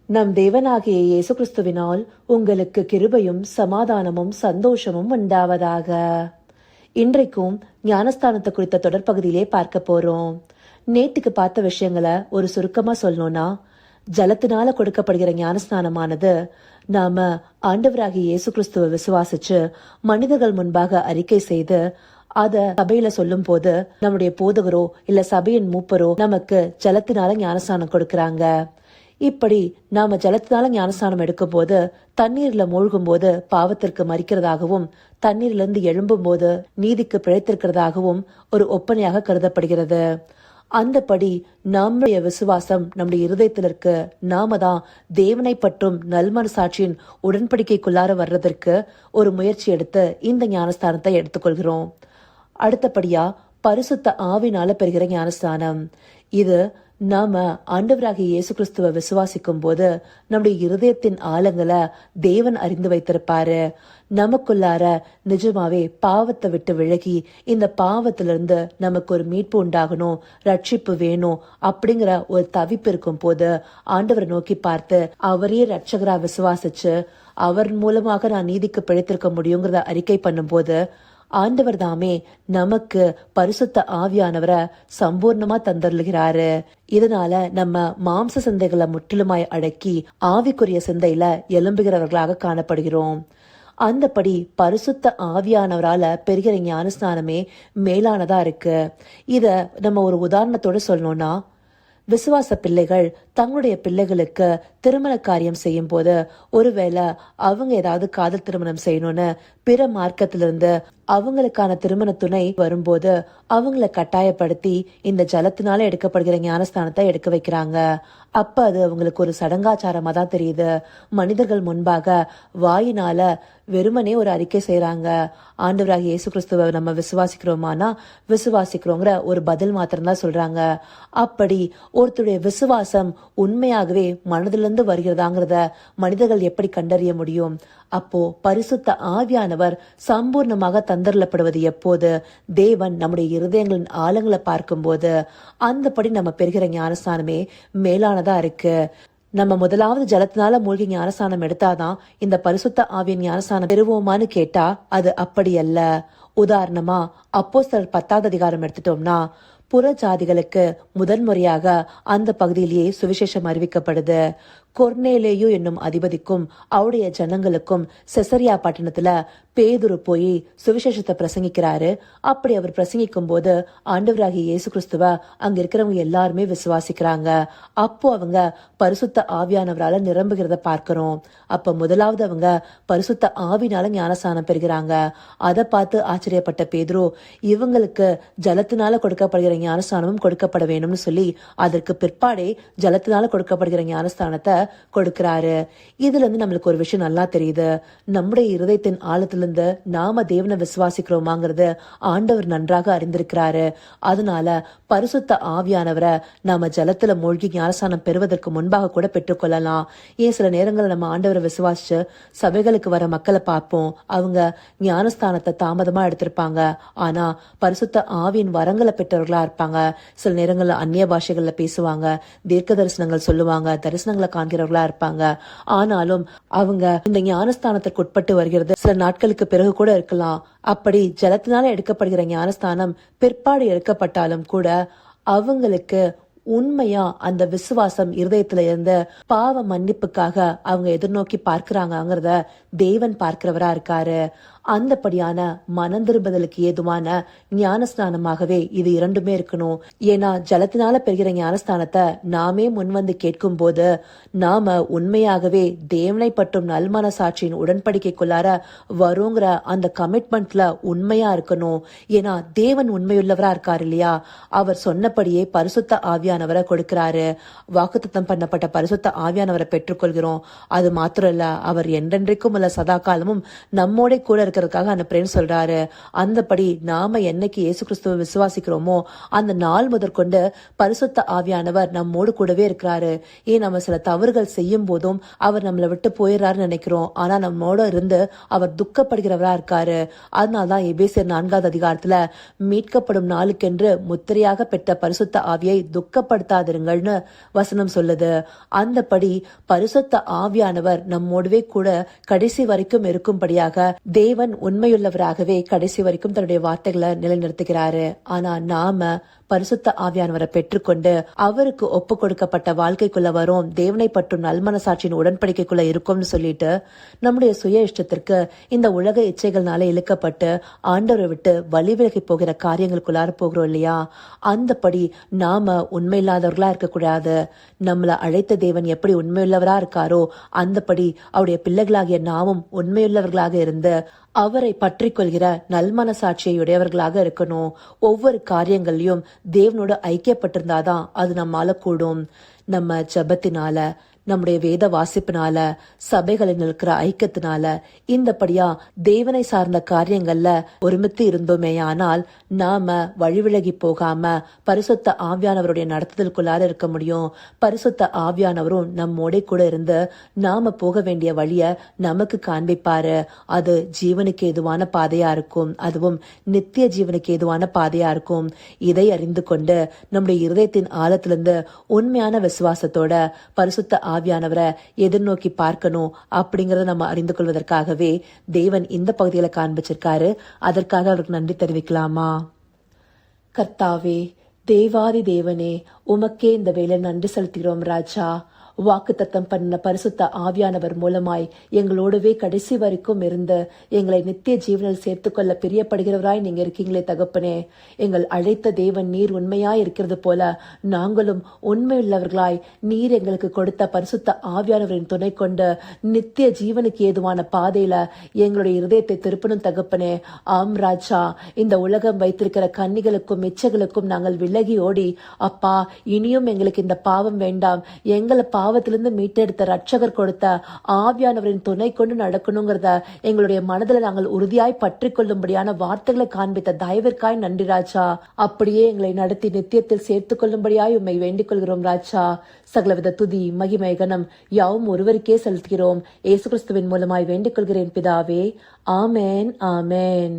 நம் தேவனாகிய இயேசு கிறிஸ்துவினால் உங்களுக்கு கிருபையும் சமாதானமும் சந்தோஷமும் உண்டாவதாக. இன்றைக்கும் ஞானஸ்தானத்தை குறித்த தொடர்பகுதியிலே பார்க்க போறோம். நேற்றுக்கு பார்த்த விஷயங்களை ஒரு சுருக்கமா சொல்லணும்னா, ஜலத்தினால கொடுக்கப்படுகிற ஞானஸ்தானமானது நாம ஆண்டவராகிய இயேசு கிறிஸ்துவை விசுவாசிச்சு மனிதர்கள் முன்பாக அறிக்கை செய்து அத சபையில சொல்லும் போது நம்முடைய போதகரோ இல்ல சபையின் மூப்பரோ நமக்கு ஜலத்தினால ஞானஸ்தானம் கொடுக்கறாங்க. இப்படி நாம ஜலத்தினால ஞானஸ்தானம் எடுக்கும் போது தண்ணீர்ல மூழ்கும் போது பாவத்திற்கு மறிக்கிறதாகவும் தண்ணீர்ல இருந்து எழும்பும் போது நீதிக்கு பிழைத்திருக்கிறதாகவும் ஒரு ஒப்பனையாக கருதப்படுகிறது. அந்தபடி நம்முடைய விசுவாசம் நம்முடைய இருதயத்தில் இருக்கு. நாம தான் தேவனை பற்றும் நல்மனசாட்சியின் உடன்படிக்கைக்குள்ளார வர்றதற்கு ஒரு முயற்சி எடுத்து இந்த ஞானஸ்தானத்தை எடுத்துக்கொள்கிறோம். அடுத்தபடியா பரிசுத்த ஆவினால பெறுகிற ஞானஸ்தானம். இது நாம ஆண்டவராகிய இயேசு கிறிஸ்துவ விசுவாசிக்கும் போது நம்முடைய இருதயத்தின் ஆழங்களை தேவன் அறிந்து வைத்திருப்பாரு. நமக்குள்ளார நிஜமாவே பாவத்தை விட்டு விலகி இந்த பாவத்திலிருந்து நமக்கு ஒரு மீட்பு உண்டாகணும், ரட்சிப்பு வேணும் அப்படிங்கிற ஒரு தவிப்பு இருக்கும் போது ஆண்டவரை நோக்கி பார்த்து அவரையே ரட்சகரா விசுவாசிச்சு அவர் மூலமாக நான் நீதிக்கு பிழைத்திருக்க முடியுங்கிறத அறிக்கை பண்ணும் போது ஆண்டவர் தாமே நமக்கு பரிசுத்த ஆவியானவரை சம்பூர்ணமா தந்தருகிறாரு. இதனால நம்ம மாம்ச சிந்தைகளை முற்றிலுமாய் அடக்கி ஆவிக்குரிய சிந்தையில எழும்புகிறவர்களாக காணப்படுகிறோம். அந்தபடி பரிசுத்த ஆவியானவரால பெறுகிற ஞானஸ்நானமே மேலானதா இருக்கு. இத நம்ம ஒரு உதாரணத்தோட சொல்லணும்னா, விசுவாச பிள்ளைகள் தங்களுடைய பிள்ளைகளுக்கு திருமண காரியம் செய்யும் போது ஒருவேளை அவங்க ஏதாவது காதல் திருமணம் செய்யணும்னு பிற மார்க்கத்திலிருந்து அவங்களுக்கான திருமண துணை வரும்போது அவங்கள கட்டாயப்படுத்தி இந்த ஜலத்தினால எடுக்கப்படுகிற ஞானஸ்தானத்தை எடுக்க வைக்கிறாங்க. அப்ப அது அவங்களுக்கு ஒரு சடங்காச்சாரமா தான் தெரியுது. மனிதர்கள் முன்பாக வாயினால வெறுமனே ஒரு அறிக்கை செய்யறாங்க. ஆண்டவராகிய இயேசு கிறிஸ்துவ நம்ம விசுவாசிக்கிறோமானா விசுவாசிக்கிறோங்கிற ஒரு பதில் மாத்திரம் தான் சொல்றாங்க. அப்படி ஒருத்தருடைய விசுவாசம் உண்மையாகவே மனதிலிருந்து வருகிறதாங்கிறத மனிதர்கள் எப்படி கண்டறிய முடியும்? அப்போ பரிசுத்த ஆவியானவர் சம்பூர்ணமாக தந்தரப்படுவது எப்போது? தேவன் நம்முடைய இருதயங்களின் ஆழங்களை பார்க்கும் போது. அந்தபடி நம்ம பெறுகிற ஞானஸ்தானமே மேலானதா இருக்கு. நம்ம முதலாவது ஜலத்தினால மூழ்கி ஞானஸ்தானம் எடுத்தாதான் இந்த பரிசுத்த ஆவியின் ஞானஸ்தானம் பெறுவோமான்னு கேட்டா அது அப்படி அல்ல. உதாரணமா அப்போஸ்தலர் 10வது அதிகாரம் எடுத்துட்டோம்னா, புற ஜாதிகளுக்கு முதன்முறையாக அந்த பகுதியிலேயே சுவிசேஷம் அறிவிக்கப்படுது. கொர்நேலேயு என்னும் அதிபதிக்கும் அவருடைய ஜனங்களுக்கும் செசரியா பட்டணத்துல பேதுரு போய் சுவிசேஷத்தை பிரசங்கிக்கிறாரு. அப்படி அவர் பிரசங்கிக்கும் போது ஆண்டவராகிய இயேசு கிறிஸ்துவ அங்க இருக்கிறவங்க எல்லாருமே விசுவாசிக்கிறாங்க. அப்போ அவங்க பரிசுத்த ஆவியானவரால நிரம்புகிறத பார்க்கிறோம். அப்ப முதலாவது அவங்க பரிசுத்த ஆவினால ஞானஸ்நானம் பெறுகிறாங்க. அதை பார்த்து ஆச்சரியப்பட்ட பேதுரு இவங்களுக்கு ஜலத்தினால கொடுக்கப்படுகிற ஞானஸ்தானமும் கொடுக்கப்பட வேணும்னு சொல்லி அதற்கு பிற்பாடே ஜலத்தினால கொடுக்கப்படுகிற ஞானஸ்தானத்தை கொடுக்கிறாரு. இதுல இருந்து நம்மளுக்கு ஒரு விஷயம் நல்லா தெரியுது. நம்முடைய இருதயத்தின் ஆழத்திலிருந்து நாம தேவனை விசுவாசிக்கிறோமாங்கிறது ஆண்டவர் நன்றாக அறிந்திருக்கிறாரு. அதனால பரிசுத்த ஆவியானவரை நாம ஜலத்துல மூழ்கி ஞானஸ்தானம் பெறுவதற்கு முன்பாக கூட பெற்றுக்கொள்ளலாம். ஏன் சில நேரங்களில் நம்ம ஆண்டவரை விசுவாசிச்சு சபைகளுக்கு வர மக்களை பார்ப்போம். அவங்க ஞானஸ்தானத்தை தாமதமா எடுத்திருப்பாங்க. ஆனா பரிசுத்த ஆவியின் வரங்களை பெற்றவர்களா இருப்பாங்க. சில நேரங்கள்ல அந்நிய பாஷைகள்ல பேசுவாங்க, தீர்க்க தரிசனங்கள் சொல்லுவாங்க, தரிசனங்களை காண்கிறவர்களா இருப்பாங்க. ஆனாலும் அவங்க இந்த ஞானஸ்தானத்திற்கு உட்பட்டு வருகிறது சில நாட்களுக்கு பிறகு கூட இருக்கலாம். அப்படி ஜலத்தினால எடுக்கப்படுகிற ஞானஸ்தானம் பிற்பாடு எடுக்கப்பட்டாலும் கூட அவங்களுக்கு உண்மையா அந்த விசுவாசம் இருதயத்துல இருந்து பாவ மன்னிப்புக்காக அவங்க எதிர்நோக்கி பார்க்கிறாங்கிறத தேவன் பார்க்கிறவரா இருக்காரு. அந்தபடியான மனம் திரும்புதலுக்கு ஏதுவான ஞானஸ்நானமாகவே இது இரண்டுமே இருக்கணும். ஏன்னா ஜலத்தினால பெறுகிற ஞானஸ்தானத்தை நாமே முன்வந்து கேட்கும் போது நாம உண்மையாகவே தேவனை பற்றும் நல்மனசாட்சியின் உடன்படிக்கைக்குள்ளார வருங்கிற அந்த கமிட்மெண்ட்ல உண்மையா இருக்கணும். ஏன்னா தேவன் உண்மையுள்ளவரா இருக்காரு இல்லையா? அவர் சொன்னபடியே பரிசுத்த ஆவியானவரை கொடுக்கிறாரு. வாக்குத்தத்தம் பண்ணப்பட்ட பரிசுத்த ஆவியானவரை பெற்றுக்கொள்கிறோம். அது மாத்திரம் இல்ல, அவர் என்றென்றைக்கும் உள்ள சதா காலமும் நம்மோட கூட இருக்கிறதுக்காக அனுப்புறேன்னு சொல்றாரு. அந்தபடி நாம என்னைக்கு இயேசு கிறிஸ்துவை விசுவாசிக்கிறோமோ அந்த நாள் முதற்கொண்டு பரிசுத்த ஆவியானவர் நம்மோடு கூடவே இருக்கிறாரு. ஏன் நம்ம சில தவறுகள் செய்யும் போதும் அவர் நம்மளை விட்டு போயிடுறாருன்னு நினைக்கிறோம். ஆனா நம்மோட இருந்து அவர் துக்கப்படுகிறவரா இருக்காரு. அதனால்தான் எபேசியர் 4வது அதிகாரத்துல மீட்கப்படும் நாளுக்கென்று முத்திரையாக பெற்ற பரிசுத்த ஆவியை துக்க துக்கப்படுத்தாதிருங்கள்னு வசனம் சொல்லுது. அந்தபடி பரிசுத்த ஆவியானவர் நம்மோடவே கூட கடைசி வரைக்கும் இருக்கும்படியாக தேவன் உண்மையுள்ளவராகவே கடைசி வரைக்கும் தன்னுடைய வார்த்தைகளை நிலைநிறுத்துகிறாரு. ஆனா நாம பரிசுத்த ஆவியானவரை பெற்றுக்கொண்டு அவருக்கு ஒப்பு கொடுக்கப்பட்ட வாழ்க்கைக்குள்ள வரும், தேவனை பற்றும் நல்மனசாட்சியின் உடன்படிக்கைக்குள்ள இருக்கும்னு சொல்லிட்டு நம்முடைய சுய இஷ்டத்திற்கு இந்த உலக இச்சைகள்னால இழுக்கப்பட்டு ஆண்டவரை விட்டு வழி விலகி போகிற காரியங்களுக்குள்ளார போகிறோம் இல்லையா? அந்தபடி நாம உண்மையில்லாதவர்களா இருக்கக்கூடாது. நம்மளை அழைத்த தேவன் எப்படி உண்மையுள்ளவரா இருக்காரோ அந்தபடி அவருடைய பிள்ளைகளாகிய நாமும் உண்மையுள்ளவர்களாக இருந்து அவரை பற்றி கொள்கிற நல்மனசாட்சியை உடையவர்களாக இருக்கணும். ஒவ்வொரு காரியங்களையும் தேவனோட ஐக்கியப்பட்டிருந்தாதான் அது நம்மால கூடும். நம்ம ஜெபத்தினால, நம்முடைய வேத வாசிப்பினால, சபைகளில் இருக்கிற ஐக்கியத்தினால, இந்தபடியா தேவனை சார்ந்த காரியங்கள்ல ஒருமித்து இருந்தோமே ஆனால் நாம வழிவிலகி போகாம பரிசுத்த ஆவியானவருடைய நடத்துதலுக்குள்ளார இருக்க முடியும். பரிசுத்த ஆவியானவரும் நம்மோட கூட இருந்து நாம போக வேண்டிய வழிய நமக்கு காண்பிப்பாரு. அது ஜீவனுக்கு ஏதுவான பாதையா இருக்கும். அதுவும் நித்திய ஜீவனுக்கு ஏதுவான பாதையா இருக்கும். இதை அறிந்து கொண்டு நம்முடைய இருதயத்தின் ஆழத்திலிருந்து உண்மையான விசுவாசத்தோட பரிசுத்த ஆவியானவரை எதிர்நோக்கி பார்க்கணும் அப்படிங்கறத நம்ம அறிந்து கொள்வதற்காகவே தேவன் இந்த பகுதியில காண்பிச்சிருக்காரு. அதற்காக அவருக்கு நன்றி தெரிவிக்கலாமா? கர்த்தாவே, தேவாதி தேவனே, உமக்கே இந்த வேளை நன்றி செலுத்துகிறோம் ராஜா. வாக்குத்தத்தம் பண்ண பரிசுத்த ஆவியானவர் மூலமாய் எங்களோடவே கடைசி வரைக்கும் இருந்து எங்களை நித்திய ஜீவனில் சேர்த்துக்கொள்ள பிரியப்படுகிறவராய் நீங்க இருக்கீங்களே தகப்பனே. எங்கள் அழைத்த தேவன் நீர் உண்மையாய் இருக்கிறது போல நாங்களும் உண்மையுள்ளவர்களாய் நீர் எங்களுக்கு கொடுத்த பரிசுத்த ஆவியானவரின் துணை கொண்டு நித்திய ஜீவனுக்கு ஏதுவான பாதையில எங்களுடைய இருதயத்தை திருப்பணும் தகப்பனே. ஆம் ராஜா, இந்த உலகம் வைத்திருக்கிற கன்னிகளுக்கும் இச்சைகளுக்கும் நாங்கள் விலகி ஓடி, அப்பா இனியும் எங்களுக்கு இந்த பாவம் வேண்டாம், எங்களை பாவத்திலிருந்து மீட்டெடுத்த ரட்சகர் கொடுத்த ஆவியானவரின் துணை கொண்டு நடக்கணுங்கிறத எங்களுடைய மனதில் நாங்கள் உறுதியாய் பற்றி கொள்ளும்படியான வார்த்தைகளை காண்பித்த தயவிற்காய் நன்றி ராஜா. அப்படியே எங்களை நடத்தி நித்தியத்தில் சேர்த்துக் கொள்ளும்படியாய் உண்மை வேண்டிக் கொள்கிறோம் ராஜா. சகலவித துதி மகிமை கனம் யாவும் ஒருவருக்கே செலுத்துகிறோம். இயேசு கிறிஸ்துவின் மூலமாய் வேண்டிக் கொள்கிறேன் பிதாவே. ஆமேன், ஆமேன்.